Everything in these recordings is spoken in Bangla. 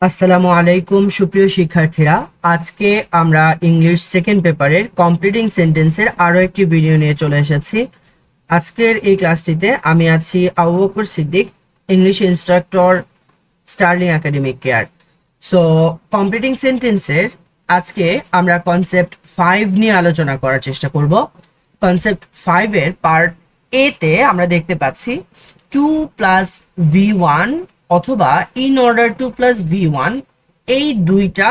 আসসালামু আলাইকুম সুপ্রিয় শিক্ষার্থীরা। আজকে আমরা ইংলিশ সেকেন্ড পেপারের কমপ্লিটিং সেন্টেন্সের আরও একটি ভিডিও নিয়ে চলে এসেছি। আজকের এই ক্লাসটিতে আমি আছি Abu Bakar Siddique, English instructor, sterling academic care. So completing সেন্টেন্সের আজকে আমরা কনসেপ্ট 5 নিয়ে আলোচনা করার চেষ্টা করব। কনসেপ্ট 5-এর পার্ট এতে আমরা দেখতে পাচ্ছি টু প্লাস V1 অথবা in order two plus V1, এই দুইটা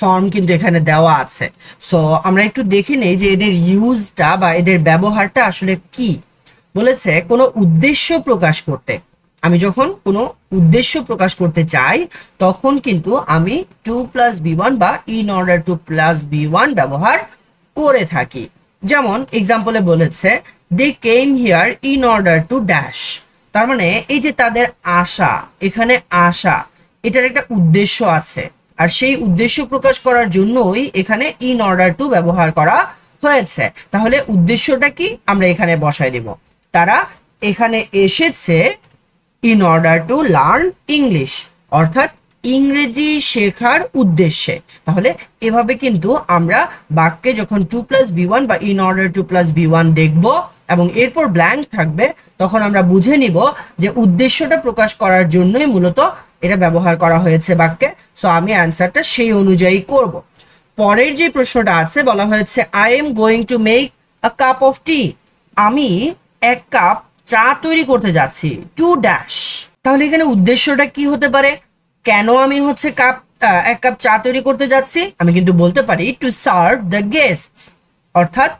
ফর্ম কিন্তু এখানে দেওয়া আছে। সো আমরা একটু দেখে নেই যে এদের ইউজটা বা এদের ব্যবহারটা আসলে কি। বলেছে কোনো উদ্দেশ্য প্রকাশ করতে, আমি যখন কোনো উদ্দেশ্য প্রকাশ করতে চাই তখন কিন্তু আমি টু প্লাস V1 বা in order two plus V1 ব্যবহার করে থাকি। যেমন এক্সাম্পলে বলেছে they came here in order to dash, তার মানে এই যে তাদের আশা, এখানে আশা এটার একটা উদ্দেশ্য আছে, আর সেই উদ্দেশ্য প্রকাশ করার জন্যই এখানে ইন অর্ডার টু ব্যবহার করা হয়েছে। তাহলে উদ্দেশ্যটা কি আমরা এখানে বসাই দিব, তারা এখানে এসেছে in order to learn English, অর্থাৎ ইংরেজি শেখার উদ্দেশ্যে। তাহলে এভাবে কিন্তু আমরা বাক্যে যখন টু প্লাস V1 বা in order two plus V1 দেখব এবং এরপর ব্ল্যাঙ্ক থাকবে, তখন আমরা বুঝে নিব যে উদ্দেশ্যটা প্রকাশ করার জন্যই মূলত এটা ব্যবহার করা হয়েছে বাক্যে। সো আমি অ্যান্সারটা সেই অনুযায়ী করব। পরের যে প্রশ্নটা আছে বলা হয়েছে I am going to make a cup of tea, আমি এক কাপ চা তৈরি করতে যাচ্ছি টু ড্যাশ। তাহলে এখানে উদ্দেশ্যটা কি হতে পারে, কেন আমি এক কাপ চা তৈরি করতে যাচ্ছি? আমি কিন্তু বলতে পারি টু সার্ভ দ্য গেস্টস, অর্থাৎ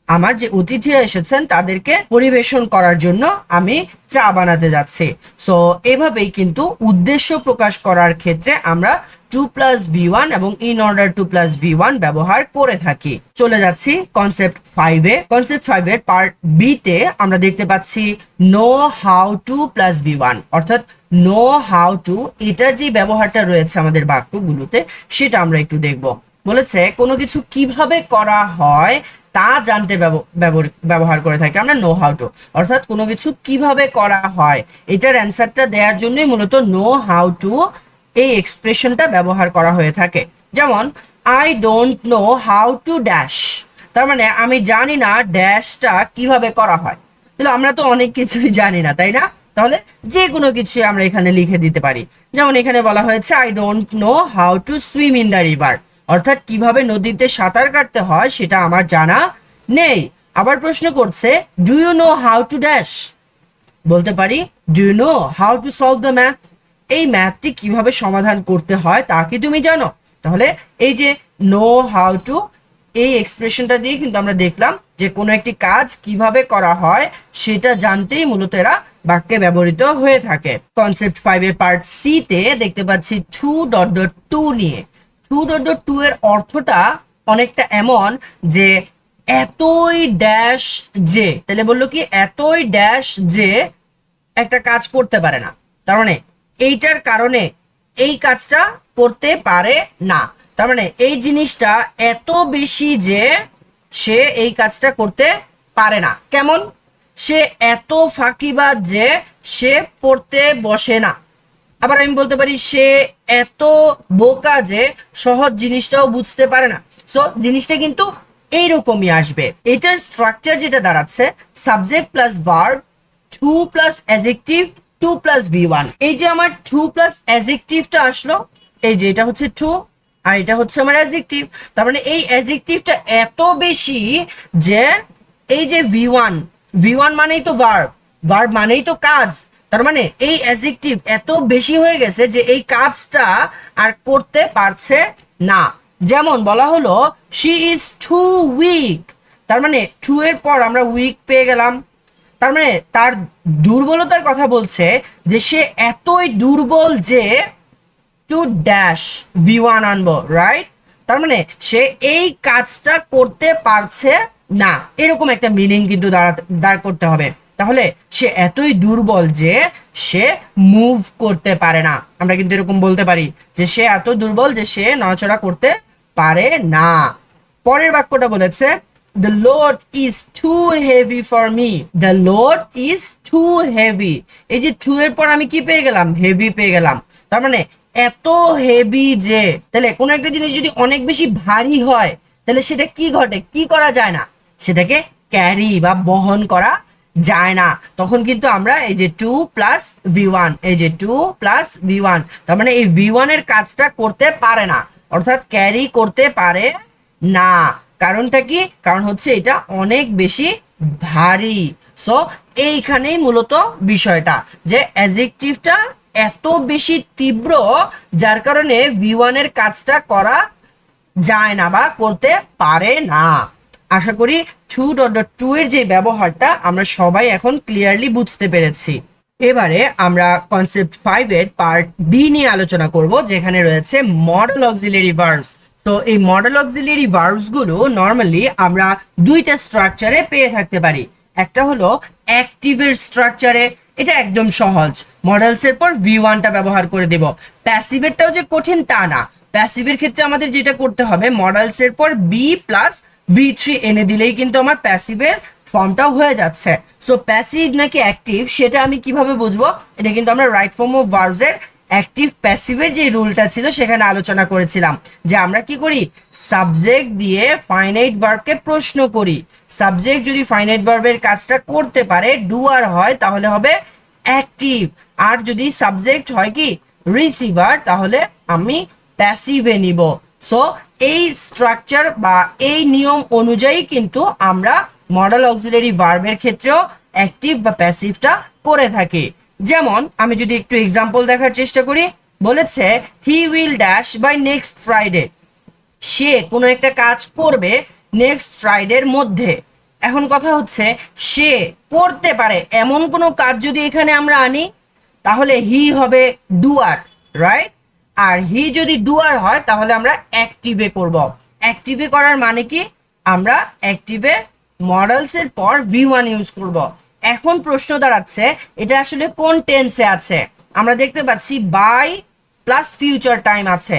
আমার যে অতিথিরা এসেছেন তাদেরকে পরিবেশন করার জন্য আমি চা বানাতে যাচ্ছি। সো এভাবেই কিন্তু উদ্দেশ্য প্রকাশ করার ক্ষেত্রে আমরা টু প্লাস V1 এবং in order two plus V1 ব্যবহার করে থাকি। চলে যাচ্ছি কনসেপ্ট 5-এ। কনসেপ্ট 5-এর পার্ট B-তে আমরা দেখতে পাচ্ছি no how two plus V1, অর্থাৎ নো হাউ টু এটার যে ব্যবহারটা রয়েছে আমাদের বাক্যগুলোতে সেটা আমরা একটু দেখব। বলেছে কোনো কিছু কিভাবে করা হয় তা জানতে ব্যবহার করে থাকি আমরা নো হাউ টু, অর্থাৎ কোনো কিছু কিভাবে করা হয় এটার অ্যান্সারটা দেওয়ার জন্যই মূলত নো হাউ টু এই এক্সপ্রেশনটা ব্যবহার করা হয়ে থাকে। যেমন I don't know how to dash, তার মানে আমি জানি না ড্যাশটা কিভাবে করা হয়। তাহলে আমরা তো অনেক কিছুই জানি না, তাই না? তাহলে যে কোনো কিছু আমরা এখানে লিখে দিতে পারি। যেমন এখানে বলা হয়েছে I don't know how to swim in the river, অর্থাৎ কিভাবে নদীতে সাঁতার কাটতে হয় সেটা আমার জানা নেই। আবার প্রশ্ন করছে do you know how to dash, বলতে পারি do you know how to solve the math, এই ম্যাথটি কিভাবে সমাধান করতে হয় তা কি তুমি জানো? তাহলে এই যে নো হাউ টু এই এক্সপ্রেশনটা দিয়ে কিন্তু আমরা দেখলাম যে কোনো একটি কাজ কিভাবে করা হয় সেটা জানতেই মূলত এরা বাক্যে ব্যবহৃত হয়ে থাকে। কনসেপ্ট 5-এর পার্ট C-তে দেখতে পাচ্ছি টু ডট ডট টু নিয়ে। টু ডট ডট টু এর অর্থটা অনেকটা এমন যে এতই ড্যাশ যে, তাহলে বললো কি এতই ড্যাশ যে একটা কাজ করতে পারে না, তার মানে এইটার কারণে এই কাজটা করতে পারে না। তার মানে এই জিনিসটা এত বেশি যে সে এই কাজটা করতে পারে না। কেমন? সে এত ফাঁকিবাজ যে সে পড়তে বসে না। আবার আমি বলতে পারি সে এত বোকা যে সহজ জিনিসটাও বুঝতে পারে না। সো জিনিসটা কিন্তু এইরকমই আসবে। এটার স্ট্রাকচার যেটা দাঁড়াচ্ছে subject plus verb, to plus adjective, to plus V1। এই যে আমার টু প্লাস অ্যাডজেক্টিভটা আসলো, এই যে এটা হচ্ছে টু আর এটা হচ্ছে আমার অ্যাডজেক্টিভ। তার মানে এই অ্যাডজেক্টিভটা এত বেশি যে এই যে V1 মানেই তো ভার্ব, ভার্ব মানেই তো কাজ। তার মানে এই অ্যাডজেক্টিভ এত বেশি হয়ে গেছে যে এই কাজটা আর করতে পারছে না। যেমন বলা হলো শি ইজ টু উইক, তার মানে টু এর পর আমরা উইক পেয়ে গেলাম। তার মানে তার দুর্বলতার কথা বলছে যে সে এতই দুর্বল যে টু ড্যাশ V1 আনবো, রাইট? তার মানে সে এই কাজটা করতে পারছে না, এরকম একটা মিনিং কিন্তু দাঁড় করতে হবে। তাহলে সে এতই দুর্বল যে সে মুভ করতে পারে না, আমরা কিন্তু এরকম বলতে পারি যে সে এত দুর্বল যে সে নড়াচড়া করতে পারে না। পরের বাক্যটা বলেছে the load is too heavy for me, the load is too heavy। এই যে টু এর পর আমি কি পেয়ে গেলাম? হেভি পেয়ে গেলাম। তার মানে এত হেভি যে, তাহলে কোনো একটা জিনিস যদি অনেক বেশি ভারী হয় তাহলে সেটা কি ঘটে, কি করা যায় না, সেটাকে ক্যারি বা বহন করা যায় না। তখন কিন্তু আমরা এই যে 2+v1, এই যে 2+v1, তার মানে এই v1 এর কাজটা করতে পারে না, অর্থাৎ ক্যারি করতে পারে না। কারণটা কি? কারণ হচ্ছে এটা অনেক বেশি ভারী। সো এইখানেই মূলত বিষয়টা, যে অ্যাডজেক্টিভটা এত বেশি তীব্র যার কারণে v1 এর কাজটা করা যায় না বা করতে পারে না। আশা করি 2.2 এর যে ব্যবহারটা আমরা সবাই এখন ক্লিয়ারলি বুঝতে পেরেছি। এবারে আমরা কনসেপ্ট 5 এর পার্ট বি নিয়ে আলোচনা করব, যেখানে রয়েছে মডেল অক্সিলারি ভার্বস। তো এই মডেল অক্সিলারি ভার্বস গুলো নরমালি আমরা দুইটা স্ট্রাকচারে পেয়ে থাকতে পারি। একটা হলো অ্যাক্টিভের স্ট্রাকচারে, এটা একদম সহজ, মডেলস এর পর v1টা ব্যবহার করে দেব। প্যাসিভেরটাও যে কঠিন তা না, প্যাসিভের ক্ষেত্রে আমাদের যেটা করতে হবে, মডেলস এর পর b+v3 এনে দিলেই কিন্তু আমার প্যাসিভের ফর্মটাও হয়ে যাচ্ছে। সো প্যাসিভ নাকি অ্যাক্টিভ সেটা আমি কিভাবে বুঝবো? এটা কিন্তু আমরা রাইট ফর্ম অফ ভার্বস এর অ্যাক্টিভ প্যাসিভের যে রুলটা ছিল সেখানে আলোচনা করেছিলাম, যে আমরা কি করি, সাবজেক্ট দিয়ে ফাইনাইট ভার্বকে প্রশ্ন করি। সাবজেক্ট যদি ফাইনাইট ভার্বের কাজটা করতে পারে, ডুয়ার হয়, তাহলে হবে অ্যাক্টিভ। আর যদি সাবজেক্ট হয় কি রিসিভার, তাহলে আমি প্যাসিভে নিব। সো এই স্ট্রাকচার বা এই নিয়ম অনুযায়ী কিন্তু আমরা মডেল অক্সিলারি ভার্বের ক্ষেত্রেও অ্যাক্টিভ বা প্যাসিভটা করে থাকি। যেমন আমি যদি একটু এক্সাম্পল দেখার চেষ্টা করি, বলেছে he will dash by next Friday, সে কোনো একটা কাজ করবে নেক্সট ফ্রাইডের মধ্যে। এখন কথা হচ্ছে সে করতে পারে এমন কোনো কাজ যদি এখানে আমরা আনি, তাহলে হি হবে ডুয়ার, রাইট? আর হি যদি ডুয়ার হয় তাহলে আমরা অ্যাক্টিভে করব। অ্যাক্টিভে করার মানে কি, আমরা অ্যাক্টিভে মডেলস এর পর v1 ইউজ করব। এখন প্রশ্ন দাঁড়াচ্ছে এটা আসলে কোন টেন্সে আছে। আমরা দেখতে পাচ্ছি বাই প্লাস ফিউচার টাইম আছে।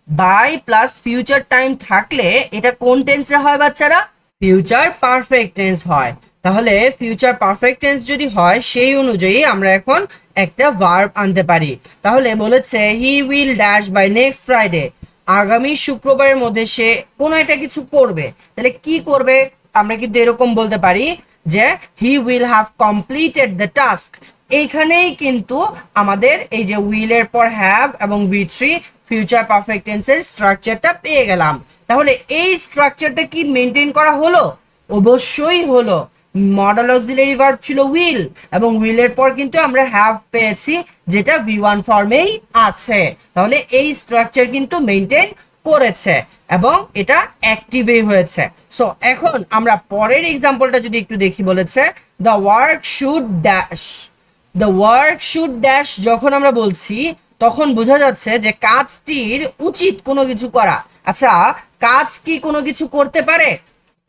বাই প্লাস ফিউচার টাইম থাকলে এটা কোন টেন্সে হয় বাচ্চারা? ফিউচার পারফেক্ট টেন্স হয়। তাহলে ফিউচার পারফেক্ট টেন্স যদি হয় সেই অনুযায়ী আমরা এখন একটা ভার্ব আনতে পারি। তাহলে বলেছে he will dash by next Friday, আগামী শুক্রবারের মধ্যে সে কোনো একটা কিছু করবে। তাহলে কি করবে? আমরা কিন্তু এরকম বলতে পারি যে he will have completed the task. এইখানেই কিন্তু আমাদের এই যে উইলের পর হ্যাভ এবং v3 ফিউচার পারফেক্ট টেন্সের স্ট্রাকচারটা পেয়ে গেলাম। তাহলে এই স্ট্রাকচারটা কি মেনটেন করা হলো? অবশ্যই হলো। মডেল অক্সিলারি ভার্ব ছিল উইল, এবং উইলের পর কিন্তু আমরা হ্যাভ পেয়েছি, যেটা v1 ফর্মেই আছে। তাহলে এই স্ট্রাকচার কিন্তু মেনটেন করেছে এবং এটা অ্যাক্টিভেই হয়েছে। সো এখন আমরা পরের এক্সাম্পলটা যদি একটু দেখি, বলেছে the work should dash. The work should dash যখন আমরা বলছি তখন বোঝা যাচ্ছে যে কাজটির উচিত কোনো কিছু করা। আচ্ছা, কাজ কি কোনো কিছু করতে পারে?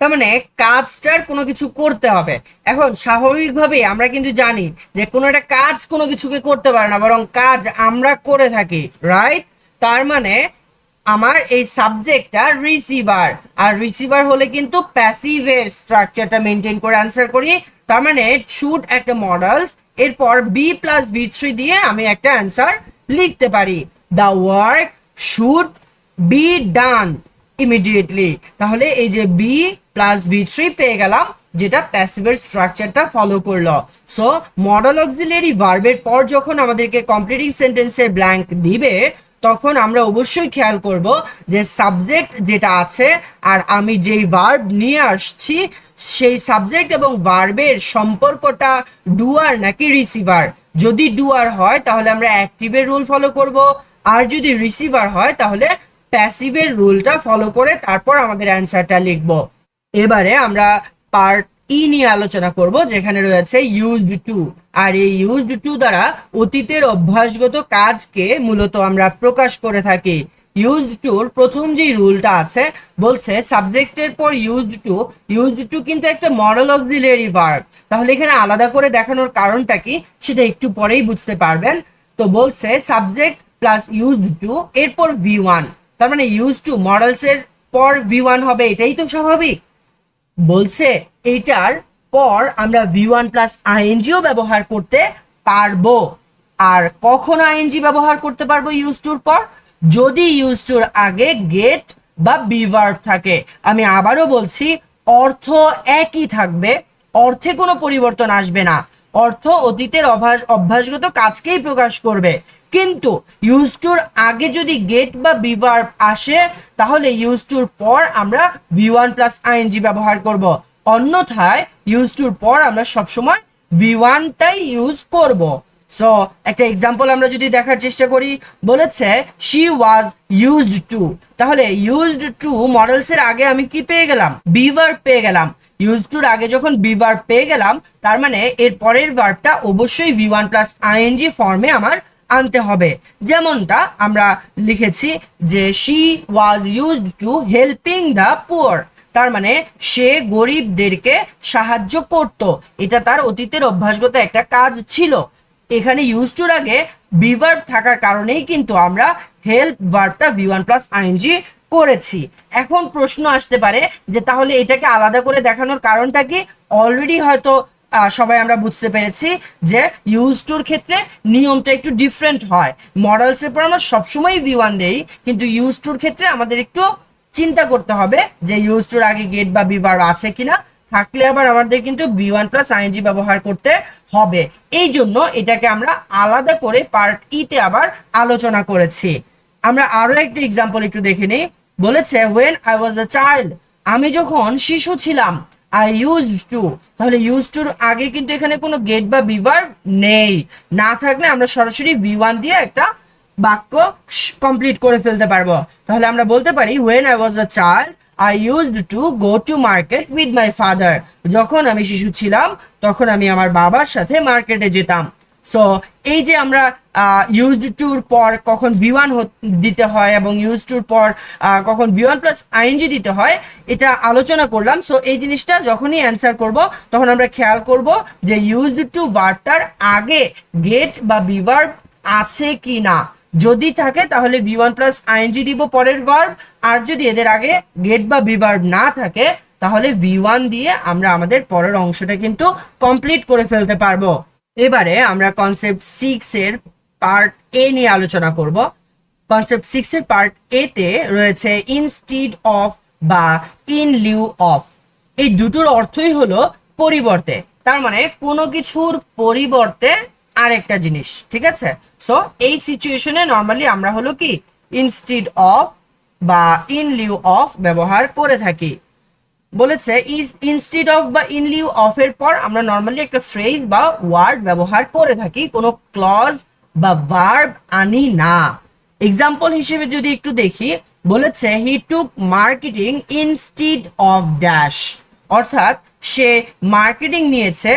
তার মানে কাজটার কোনো কিছু করতে হবে। এখন স্বাভাবিকভাবেই আমরা কিন্তু জানি যে কোনো একটা কাজ কোনো কিছুকে করতে পারে না, বরং কাজ আমরা করে থাকি, রাইট? তার মানে আমার এই সাবজেক্টটা রিসিভার, আর রিসিভার হলে কিন্তু প্যাসিভের স্ট্রাকচারটা মেনটেন করে আনসার করি। তার মানে শুড একটা মডেলস, এরপর b+v3 দিয়ে আমি একটা অ্যান্সার লিখতে পারি, the work should be done immediately. তাহলে এই যে b+v3 পেয়ে গেলাম, যেটা প্যাসিভের স্ট্রাকচারটা ফলো করলো। সো মডেল অক্সিলারি ভার্বের পর যখন আমাদেরকে কমপ্লিটিং সেন্টেন্সের ব্ল্যাঙ্ক দিবে, তখন আমরা অবশ্যই খেয়াল করব যে সাবজেক্ট যেটা আছে আর আমি যেই ভার্ব নিয়ে আসছি সেই সাবজেক্ট এবং ভার্বের সম্পর্কটা ডুয়ার নাকি রিসিভার। যদি ডুয়ার হয় তাহলে আমরা অ্যাক্টিভের রুল ফলো করব, আর যদি রিসিভার হয় তাহলে প্যাসিভের রুলটা ফলো করে তারপর আমাদের অ্যান্সারটা লিখব। এবারে আমরা পার্ট ই নিয়ে আলোচনা করব, যেখানে রয়েছে ইউজড টু। আর এই ইউজড টু দ্বারা অতীতের অভ্যাসগত কাজকে মূলত আমরা প্রকাশ করে থাকি। ইউজড টুর প্রথম যে রুলটা আছে, বলছে সাবজেক্টের পর ইউজড টু কিন্তু একটা মডেল অক্সিলারি ভার্ব। তাহলে এখানে আলাদা করে দেখানোর কারণটা কি সেটা একটু পরেই বুঝতে পারবেন। তো বলছে সাবজেক্ট প্লাস ইউজড টু, এরপর v1, তার মানে ইউজড টু মডেলস এর পর v1 হবে, এটাই তো স্বাভাবিক। বলছে এইটার পর আমরা v1 প্লাস আইএনজিও ব্যবহার করতে পারবো। আর কখন আইএনজি ব্যবহার করতে পারবো ইউজ টুর পর? যদি ইউজ টুর আগে গেট বা বি ভার্ব থাকে। আমি আবারও বলছি, অর্থ একই থাকবে, অর্থে কোনো পরিবর্তন আসবে না। অর্থ অতীতের অভ্যাসগত কাজকেই প্রকাশ করবে, কিন্তু ইউজ টুর আগে যদি গেট বা বি ভার্ব আসে তাহলে ইউজ টুর পর আমরা ভি1 প্লাস আইএনজি ব্যবহার করব। অন্যথায় ইউজ টুর পর আমরা সবসময় ভি1টাই ইউজ করব। সো একটা এক্সাম্পল আমরা যদি দেখার চেষ্টা করি, বলেছে শি ওয়াজ ইউজড টু। তাহলে ইউজড টু মডেলস এর আগে আমি কি পেয়ে গেলাম? বি ভার্ব পেয়ে গেলাম। ইউজ টুর আগে যখন বি ভার্ব পেয়ে গেলাম, তার মানে এর পরের ভার্বটা অবশ্যই ভি1 প্লাস আইএনজি ফর্মে আমার আনতে হবে। যেমনটা আমরা লিখেছি যে she was used to helping the poor, তার মানে সে গরিবদেরকে সাহায্য করত, এটা তার অতীতের অভ্যাসগত একটা কাজ ছিল। এখানে ইউজ টুর আগে বি ভার্ব থাকার কারণেই কিন্তু আমরা হেল্প ভার্বটা ভি1 প্লাস আইএনজি করেছি। এখন প্রশ্ন আসতে পারে যে তাহলে এটাকে আলাদা করে দেখানোর কারণটা কি? অলরেডি হয়তো সবাই আমরা বুঝতে পেরেছি যে ইউজ টুর ক্ষেত্রে নিয়মটা একটু ডিফারেন্ট হয়। মডেলস এর পর আমরা সবসময় ভি1 দেই, কিন্তু ইউজ টুর ক্ষেত্রে আমাদের একটু চিন্তা করতে হবে যে ইউজ টুর আগে গেট বা বি ভার্ব আছে কিনা। থাকলে আবার আমাদের কিন্তু ভি1 প্লাস আইএনজি ব্যবহার করতে হবে। এই জন্য এটাকে আমরা আলাদা করে পার্ট তে আবার আলোচনা করেছি। আমরা আরো একটা এক্সাম্পল একটু দেখে নিই। বলেছে when I was a child, আমি যখন শিশু ছিলাম। I used to, তাহলে ইউজ টুর আগে কিন্তু এখানে কোনো গেট বা বি ভার্ব নেই। না থাকলে আমরা সরাসরি ভি1 দিয়ে একটা বাক্য কমপ্লিট করে ফেলতে পারবো। তাহলে আমরা বলতে পারি when I was a child I used to go to market with my father, যখন আমি শিশু ছিলাম তখন আমি আমার বাবার সাথে মার্কেটে যেতাম। সো এই যে আমরা ইউজড টুর পর কখন ভি1 দিতে হয় এবং ইউজ টুর পর কখন ভি1 প্লাস আইএনজি দিতে হয়, এটা আলোচনা করলাম। সো এই জিনিসটা যখনই অ্যান্সার করব তখন আমরা খেয়াল করব যে ইউজড টু ভার্বটার আগে গেট বা বি ভার্ব আছে কি না। যদি থাকে তাহলে ভি1 প্লাস আইএনজি দিব পরের ভার্ব, আর যদি এদের আগে গেট বা বি ভার্ব না থাকে তাহলে ভি1 দিয়ে আমরা আমাদের পরের অংশটা কিন্তু কমপ্লিট করে ফেলতে পারবো। এবারে আমরা কনসেপ্ট 6 এর পার্ট এ নিয়ে আলোচনা করব। কনসেপ্ট 6 এর পার্ট এ তে রয়েছে ইনস্টিড অফ বা ইন লিউ অফ। এই দুটোর অর্থই হলো পরিবর্তে, তার মানে কোনো কিছুর পরিবর্তে আরেকটা জিনিস, ঠিক আছে? সো এই সিচুয়েশনে নর্মালি আমরা হলো কি ইনস্টিড অফ বা ইন লিউ অফ ব্যবহার করে থাকি। বলেছে ইনস্টিড অফ বা ইন লিউ অফ এর পর আমরা নর্মালি একটা ফ্রেজ বা ওয়ার্ড ব্যবহার করে থাকি, কোনো ক্লজ বা ভার্ব আনি না। এক্সাম্পল হিসেবে যদি একটু দেখি, বলেছে হি টুক মার্কেটিং ইনস্টিড অফ ড্যাশ, অর্থাৎ সে মার্কেটিং নিয়েছে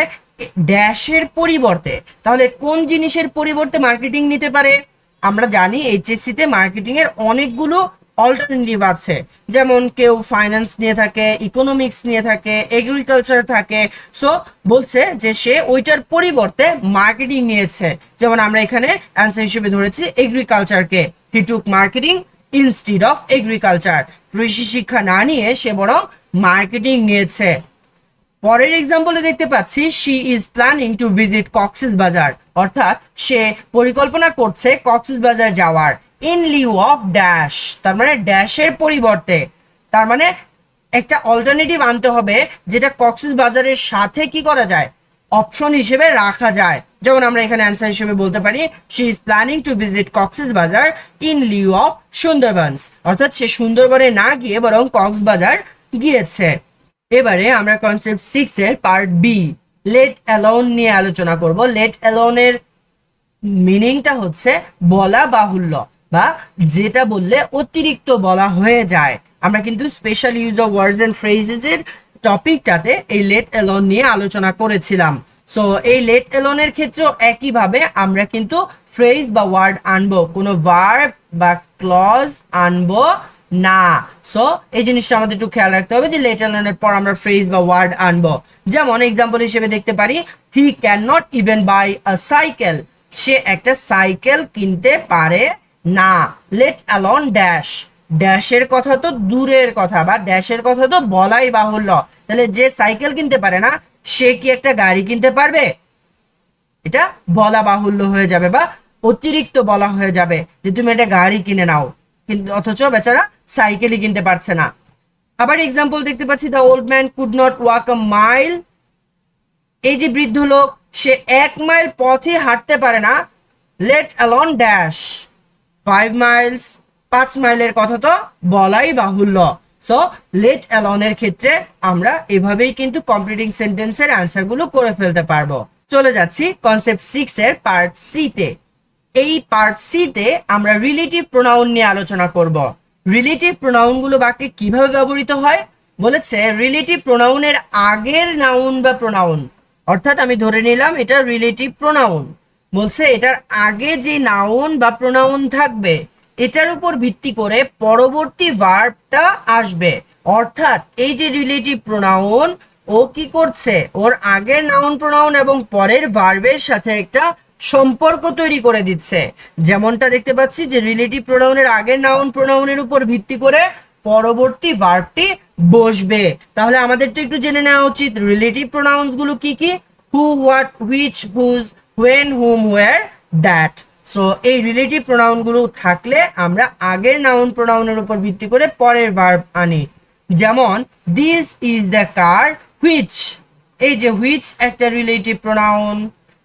ড্যাশের পরিবর্তে। তাহলে কোন জিনিসের পরিবর্তে মার্কেটিং নিতে পারে? আমরা জানি এইচএসসি তে মার্কেটিং এর অনেকগুলো অল্টারনেটিভ আছে, যেমন কেউ ফাইন্যান্স নিয়ে থাকে, ইকোনমিক্স নিয়ে থাকে, এগ্রিকালচার থাকে। সো বলছে যে সে ওইটার পরিবর্তে মার্কেটিং নিয়েছে। যেমন আমরা এখানে অ্যান্সার হিসেবে ধরেছি এগ্রিকালচারকে। হি টুক মার্কেটিং ইনস্টিড অফ এগ্রিকালচার, কৃষি শিক্ষা না নিয়ে সে বরং মার্কেটিং নিয়েছে। পরের এক্সাম্পলে দেখতে পাচ্ছি she is planning to visit Cox's বাজার, অর্থাৎ সে পরিকল্পনা করছে কক্সেস বাজার যাওয়ার। ইন লিউ অফ ড্যাশ, তার মানে ড্যাশের পরিবর্তে। তার মানে একটা অল্টারনেটিভ আনতে হবে যেটা কক্সেস বাজারের সাথে কি করা যায়, অপশন হিসেবে রাখা যায়। যেমন আমরা এখানে অ্যান্সার হিসেবে বলতে পারি she is planning to visit Cox's বাজার ইন লিউ অফ সুন্দরবনস, অর্থাৎ সে সুন্দরবনে না গিয়ে বরং কক্সবাজার গিয়েছে। এবারে আমরা কনসেপ্ট 6 এর পার্ট বি লেট অ্যালোন নিয়ে আলোচনা করব। লেট অ্যালোনের মিনিংটা হচ্ছে বলা বাহুল্য, বা যেটা বললে অতিরিক্ত বলা হয়ে যায়। আমরা কিন্তু special use of words and phrases এর টপিকটাতে এই লেট অ্যালোন নিয়ে আলোচনা করেছিলাম। সো এই লেট অ্যালোনের ক্ষেত্রেও একইভাবে আমরা কিন্তু ফ্রেজ বা ওয়ার্ড আনবো, কোনো ভার্ব বা ক্লজ আনবো না। সো এই জিনিসটা আমাদের একটু খেয়াল রাখতে হবে যে লেট অ্যালোনের পর আমরা ফ্রেজ বা ওয়ার্ড আনবো। যেমন এক্সাম্পল হিসেবে দেখতে পারি he can not even buy a cycle, সে একটা সাইকেল কিনতে পারে না। লেট অ্যালোন ড্যাশ, ড্যাশের কথা তো দূরের কথা বা ড্যাশের কথা তো বলাই বাহুল্য। তাহলে যে সাইকেল কিনতে পারে না সে কি একটা গাড়ি কিনতে পারবে? এটা বলা বাহুল্য হয়ে যাবে বা অতিরিক্ত বলা হয়ে যাবে যে তুমি একটা গাড়ি কিনে নাও, কিন্তু অথচ বেচারা সাইকেলই কিনতে পারছে না। আবার এক্সাম্পল দেখতে পাচ্ছি, the old man could not walk a mile. এই যে বৃদ্ধ লোক, সে 1 মাইল পথে হাঁটতে পারে না, লেট অ্যালোন ড্যাশ 5 মাইলস। 5 মাইলের কথা তো বলাই বাহুল্য। সো লেট অ্যালোনের ক্ষেত্রে আমরা এভাবেই কিন্তু কমপ্লিটিং সেন্টেন্সের অ্যান্সার গুলো করে ফেলতে পারবো। চলে যাচ্ছি কনসেপ্ট 6 এর পার্ট সি তে। এই পার্ট সি তে আমরা রিলেটিভ প্রোনাউন নিয়ে আলোচনা করব। রিলেটিভ প্রোনাউন গুলো বাক্যে কিভাবে ব্যবহৃত হয় বলেছে, রিলেটিভ প্রোনাউনের আগের নাউন বা প্রোনাউন, অর্থাৎ আমি ধরে নিলাম এটা রিলেটিভ প্রোনাউন, বলছে এটার আগে যে নাউন বা প্রোনাউন থাকবে এটার উপর ভিত্তি করে পরবর্তী ভার্বটা আসবে। অর্থাৎ এই যে রিলেটিভ প্রোনাউন, ও কি করছে, ওর আগের নাউন প্রোনাউন এবং পরের ভার্বের সাথে একটা সম্পর্ক তৈরি করে দিচ্ছে। যেমনটা দেখতে পাচ্ছি যে রিলেটিভ প্রোনাউনের আগের নাউন প্রোনাউনের উপর ভিত্তি করে পরবর্তী ভার্বটি বসবে। তাহলে আমাদের তো একটু জেনে নেওয়া উচিত রিলেটিভ প্রোনাউন্স গুলো কি কি। Who, what, which, whose, when, whom, where, that. So এই রিলেটিভ প্রোনাউন গুলো থাকলে আমরা আগের নাউন প্রোনাউনের উপর ভিত্তি করে পরের ভার্ব আনি। যেমন this is the car which, এই যে হুইচ একটা রিলেটিভ প্রোনাউন,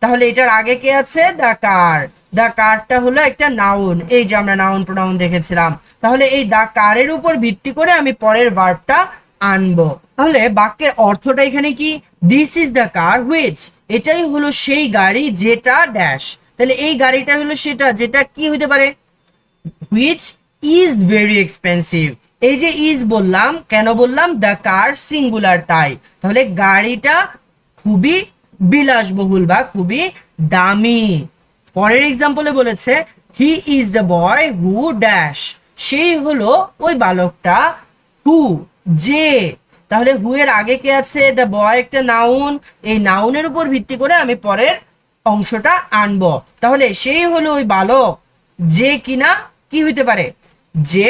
তাহলে এটার আগে কে আছে, দ্য কার। দ্য কারটা হলো একটা নাউন, এই যে আমরা নাউন প্রোনাউন দেখেছিলাম। তাহলে এই দ্য কারের উপর ভিত্তি করে আমি পরের ভার্বটা আনবো। তাহলে বাক্যের অর্থটা এখানে কি, this is the car which, এটাই হলো সেই গাড়ি যেটা ড্যাশ। তাহলে এই গাড়িটা হলো সেটা যেটা কি হতে পারে, হুইচ ইজ ভেরি এক্সপেন্সিভ। এই যে ইজ বললাম, কেন বললাম, দ্য কার সিঙ্গুলার তাই। তাহলে গাড়িটা খুবই বিলাসবহুল বা খুবই দামি। পরের এক্সাম্পলে বলেছে he is the boy who dash, সেই হলো ওই বালকটা, হু যে। তাহলে হু এর আগে কে আছে, দ্য বয় একটা নাউন, এই নাউনের উপর ভিত্তি করে আমি পরের অংশটা আনবো। তাহলে সেই হলো ওই বালক যে কিনা কি হইতে পারে, যে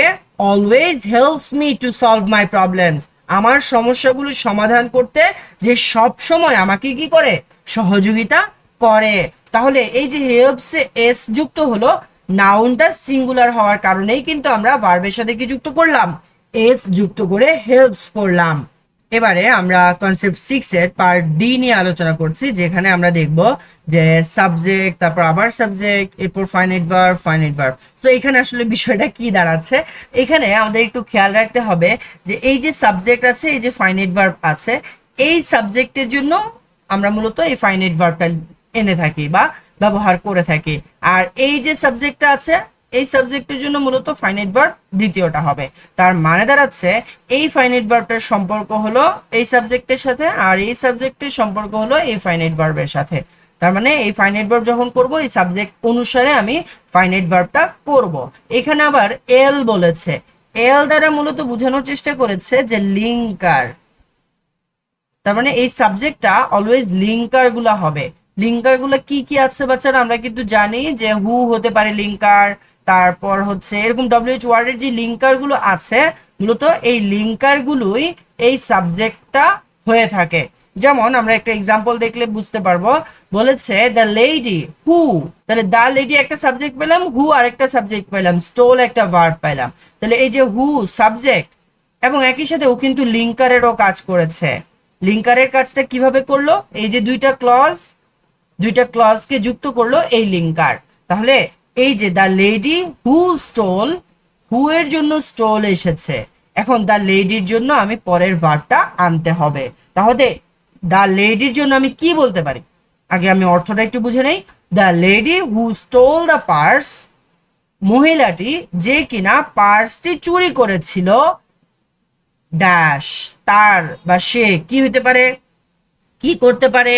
always helps me to solve my problems, আমার সমস্যাগুলো সমাধান করতে যে সব সময় আমাকে কি করে, সহযোগিতা করে। তাহলে এই যে হেল্পসে এস যুক্ত হলো, নাউনটা সিঙ্গুলার হওয়ার কারণেই কিন্তু আমরা ভার্বের সাথে কি যুক্ত করলাম, এস যুক্ত করে হেল্পস করলাম। এবারে আমরা কনসেপ্ট 6 এর পার্ট ডি নিয়ে আলোচনা করছি, যেখানে আমরা দেখব যে সাবজেক্ট, তারপর আবার সাবজেক্ট, এরপর finite verb, finite verb. So এখানে আসলে বিষয়টা কি দাঁড়াচ্ছে, এখানে আমাদের একটু খেয়াল রাখতে হবে যে এই যে সাবজেক্ট আছে, এই যে ফাইনাইট ভার্ব আছে, এই সাবজেক্টের জন্য আমরা মূলত এই ফাইনাইট ভার্বটা এনে থাকি বা ব্যবহার করে থাকি। আর এই যে সাবজেক্টটা আছে, এই সাবজেক্টের জন্য মূলত ফাইনাইট ভার্ব দ্বিতীয়টা হবে। তার মানে দাঁড়াচ্ছে এই ফাইনাইট ভার্বটার সম্পর্ক হলো এই সাবজেক্টের সাথে, আর এই সাবজেক্টের সম্পর্ক হলো এই ফাইনাইট ভার্বের সাথে। তার মানে এই ফাইনাইট ভার্ব যখন করব, এই সাবজেক্ট অনুসারে আমি ফাইনাইট ভার্বটা করব। এখানে আবার এল বলেছে, এল দ্বারা মূলত বোঝানোর চেষ্টা করেছে যে লিঙ্কার। তার মানে এই সাবজেক্টটা অলওয়েজ লিঙ্কার গুলা হবে। লিঙ্কার গুলা কি কি আছে বাচ্চারা, আমরা কিন্তু জানি যে হু হতে পারে লিঙ্কার, তারপর হচ্ছে এরকম ডব্লিউএইচ ওয়ার্ডের যে লিঙ্কার গুলো আছে, মূলত এই লিঙ্কার গুলোই এই সাবজেক্টটা হয়ে থাকে। যেমন আমরা একটা এক্সাম্পল দেখলে বুঝতে পারবো, বলেছে দ্য লেডি হু, তাহলে দ্য লেডি একটা সাবজেক্ট পেলাম, হু আরেকটা সাবজেক্ট পেলাম, স্টোল একটা ভার্ব পেলাম। তাহলে এই যে হু সাবজেক্ট এবং একই সাথে ও কিন্তু লিঙ্কারেরও কাজ করেছে। লিঙ্কারের কাজটা কিভাবে করলো, এই যে দুইটা ক্লজকে যুক্ত করলো এই লিঙ্কার। তাহলে এই যে দ্য লেডি হু স্টোল, হু এর জন্য স্টোল এসেছে, এখন দ্য লেডির জন্য আমি পরের ভার্বটা আনতে হবে। তাহলে দ্য লেডির জন্য আমি কি বলতে পারি, আগে আমি অর্থটা একটু বুঝে নেই। The lady who stole the purse, মহিলাটি যে কিনা পার্সটি চুরি করেছিল, ড্যাশ তার বা সে কি হতে পারে, কি করতে পারে,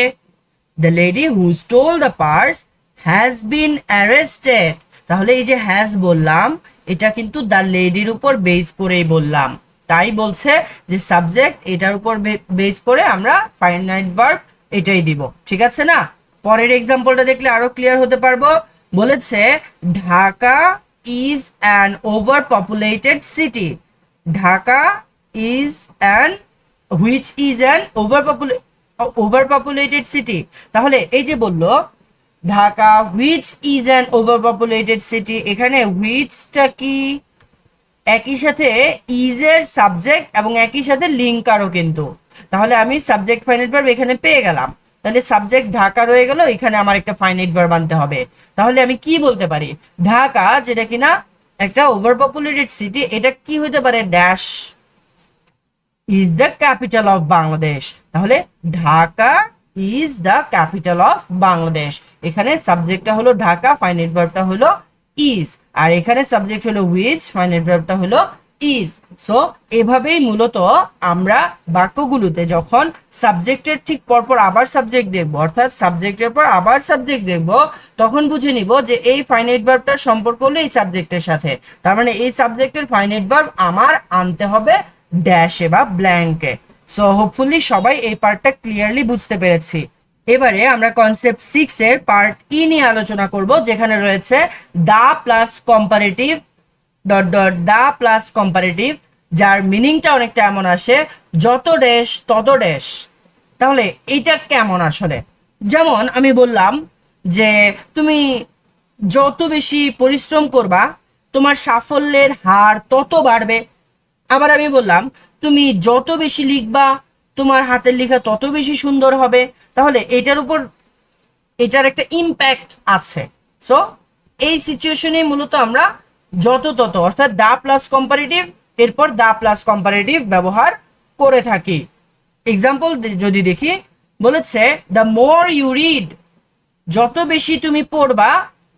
the lady who stole the purse has been arrested. তাহলে এই যে হ্যাজ বললাম, এটা কিন্তু দ্য লেডির উপর বেস করেই বললাম, তাই বলছে যে সাবজেক্ট এটার উপর বেস করে আমরা ফাইনাইট ভার্ব এটাই দিব, ঠিক আছে না। পরের এক্সাম্পলটা দেখলে আরো ক্লিয়ার হতে পারবো। বলেছে Dhaka is an over populated city, Dhaka is an which is an overpopulated city। তাহলে এই যে বললো Dhaka which is an overpopulated city, এখানে হুইচটা কি একই সাথে ইজের সাবজেক্ট এবং একই সাথে লিঙ্কারও কিন্তু, তাহলে আমি সাবজেক্ট ফাইনাইট ভার্ব এখানে পেয়ে গেলাম। তাহলে সাবজেক্ট ঢাকা রয়ে গেল, এখানে আমার একটা ফাইনাইট ভার্ব আনতে হবে। তাহলে আমি কি বলতে পারি, ঢাকা যেটা কিনা একটা ওভারপপুলেটেড সিটি, এটা কি হতে পারে, dash is the capital of Bangladesh. তাহলে Dhaka is the capital of Bangladesh, এখানে সাবজেক্টটা হলো ঢাকা, ফাইনাইট ভার্বটা হলো ইজ, আর এখানে সাবজেক্ট হলো হুইচ, ফাইনাইট ভার্বটা হলো ইজ। সো এভাবেই মূলত আমরা বাক্যগুলোতে যখন সাবজেক্টের ঠিক পরপর আবার সাবজেক্ট দেখব, অর্থাৎ সাবজেক্টের পর আবার সাবজেক্ট দেখব, তখন বুঝে নিব যে এই ফাইনাইট ভার্বটার সম্পর্ক হলো এই সাবজেক্টের সাথে। তার মানে এই সাবজেক্টের ফাইনাইট ভার্ব আমার আনতে হবে ড্যাশে বা ব্ল্যাঙ্কে। সো হোপফুলি সবাই এই পার্টটা ক্লিয়ারলি বুঝতে পেরেছি। এবারে আমরা কনসেপ্ট 6 এর পার্ট ই নিয়ে আলোচনা করব, যেখানে রয়েছে the plus comparative dot dot the plus comparative, যার মিনিংটা অনেকটা এমন আসে, যত ড্যাশ তত ড্যাশ। তাহলে এইটা কেমন আসলে, যেমন আমি বললাম যে তুমি যত বেশি পরিশ্রম করবা তোমার সাফল্যের হার তত বাড়বে। আবার আমি বললাম তুমি যত বেশি লিখবা তোমার হাতের লেখা তত বেশি সুন্দর হবে। তাহলে এটার উপর এটার একটা ইম্প্যাক্ট আছে। সো এই সিচুয়েশনে মূলত আমরা যত তত অর্থাৎ দা প্লাস কম্পারেটিভ এরপর দা প্লাস কম্পারেটিভ ব্যবহার করে থাকি। এক্সাম্পল যদি দেখি, বলেছে দ্য মোর ইউ রিড, যত বেশি তুমি পড়বা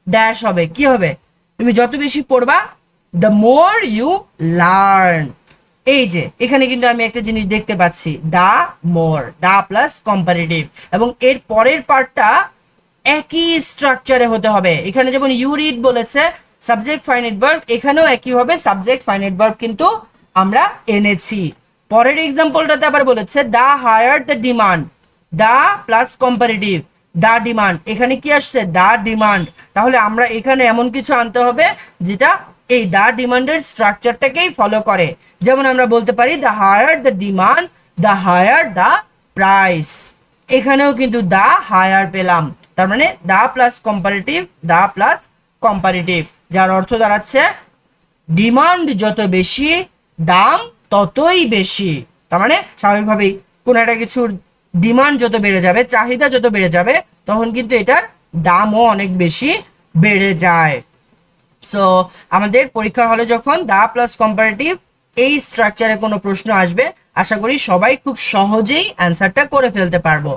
ড্যাশ হবে, কি হবে, তুমি যত বেশি পড়বা দ্য মোর ইউ লার্ন। এই যে এখানে কিন্তু আমি একটা জিনিস দেখতে পাচ্ছি, দা মোর, দা প্লাস কম্পারেটিভ, এবং এর পরের পার্টটা একই স্ট্রাকচারে হতে হবে। এখানে যেমন ইউ রিড বলেছে সাবজেক্ট ফাইনাইট ভার্ব, এখানেও একই হবে সাবজেক্ট ফাইনাইট ভার্ব কিন্তু আমরা এনেছি। পরের এক্সাম্পলটাতে আবার বলেছে the higher the demand, the plus comparative the demand, এখানে কি আসছে, দা ডিমান্ড। তাহলে আমরা এখানে এমন কিছু আনতে হবে যেটা এই দা ডিমান্ডের স্ট্রাকচারটাকেই ফলো করে। যেমন আমরা বলতে পারি the higher the demand the higher the price, এখানেও কিন্তু দা হায়ার পেলাম। তার মানে the plus comparative the plus comparative, যার অর্থ দাঁড়াচ্ছে ডিমান্ড যত বেশি দাম ততই বেশি। তার মানে স্বাভাবিকভাবেই কোনো একটা কিছুর ডিমান্ড যত বেড়ে যাবে, চাহিদা যত বেড়ে যাবে, তখন কিন্তু এটার দামও অনেক বেশি বেড়ে যায়। সো আমাদের পরীক্ষার হলে যখন দা প্লাস কম্পারেটিভ এই স্ট্রাকচারে কোনো প্রশ্ন আসবে, আশা করি সবাই খুব সহজেই অ্যান্সারটা করে ফেলতে পারবো।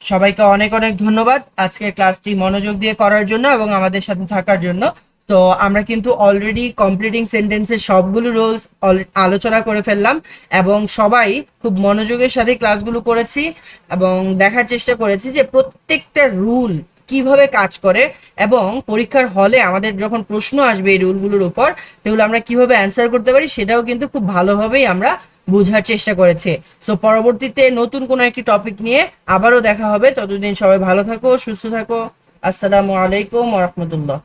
সবাইকে অনেক অনেক ধন্যবাদ আজকের ক্লাসটি মনোযোগ দিয়ে করার জন্য এবং আমাদের সাথে থাকার জন্য। তো আমরা কিন্তু অলরেডি কমপ্লিটিং সেন্টেন্সের সবগুলো রুলস আলোচনা করে ফেললাম এবং সবাই খুব মনোযোগের সাথে ক্লাসগুলো করেছি এবং দেখার চেষ্টা করেছি যে প্রত্যেকটা রুল কিভাবে কাজ করে এবং পরীক্ষার হলে আমাদের যখন প্রশ্ন আসবে এই রুলগুলোর উপর, সেগুলো আমরা কিভাবে অ্যান্সার করতে পারি সেটাও কিন্তু খুব ভালোভাবেই আমরা বোঝার চেষ্টা করেছে। সো পরবর্তীতে নতুন কোনো একটি টপিক নিয়ে আবারও দেখা হবে। ততদিন সবাই ভালো থাকো, সুস্থ থাকো। আসসালামু আলাইকুম ওয়া রাহমাতুল্লাহ।